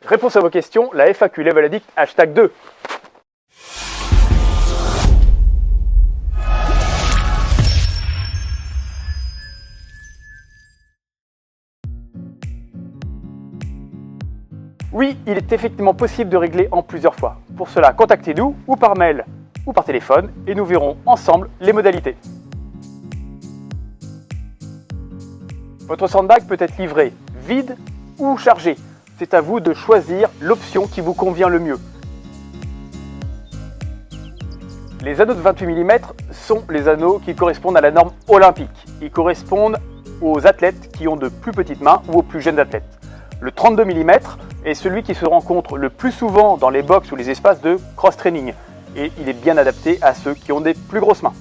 Réponse à vos questions, la FAQ Level Addict #2. Oui, il est effectivement possible de régler en plusieurs fois. Pour cela, contactez-nous ou par mail ou par téléphone et nous verrons ensemble les modalités. Votre sandbag peut être livré vide ou chargé. C'est à vous de choisir l'option qui vous convient le mieux. Les anneaux de 28 mm sont les anneaux qui correspondent à la norme olympique. Ils correspondent aux athlètes qui ont de plus petites mains ou aux plus jeunes athlètes. Le 32 mm est celui qui se rencontre le plus souvent dans les box ou les espaces de cross-training. Et il est bien adapté à ceux qui ont des plus grosses mains.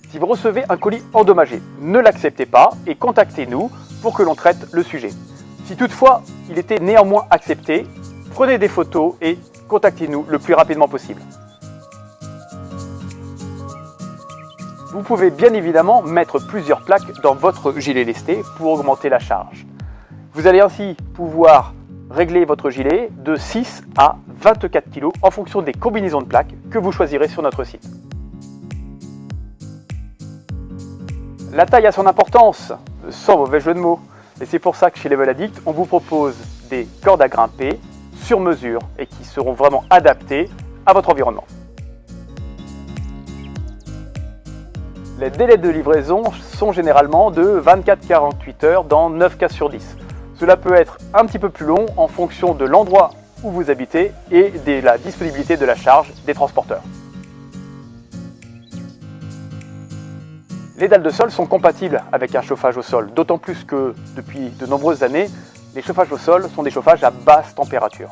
Si vous recevez un colis endommagé, ne l'acceptez pas et contactez-nous pour que l'on traite le sujet. Si toutefois il était néanmoins accepté, prenez des photos et contactez-nous le plus rapidement possible. Vous pouvez bien évidemment mettre plusieurs plaques dans votre gilet lesté pour augmenter la charge. Vous allez ainsi pouvoir régler votre gilet de 6 à 24 kg en fonction des combinaisons de plaques que vous choisirez sur notre site. La taille a son importance, sans mauvais jeu de mots. Et c'est pour ça que chez Level Addict, on vous propose des cordes à grimper sur mesure et qui seront vraiment adaptées à votre environnement. Les délais de livraison sont généralement de 24-48 heures dans 9 cas sur 10. Cela peut être un petit peu plus long en fonction de l'endroit où vous habitez et de la disponibilité de la charge des transporteurs. Les dalles de sol sont compatibles avec un chauffage au sol, d'autant plus que depuis de nombreuses années, les chauffages au sol sont des chauffages à basse température.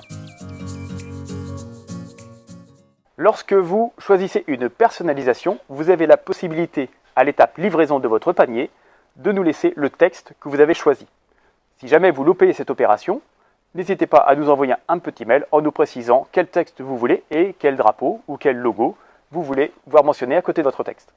Lorsque vous choisissez une personnalisation, vous avez la possibilité, à l'étape livraison de votre panier, de nous laisser le texte que vous avez choisi. Si jamais vous loupez cette opération, n'hésitez pas à nous envoyer un petit mail en nous précisant quel texte vous voulez et quel drapeau ou quel logo vous voulez voir mentionné à côté de votre texte.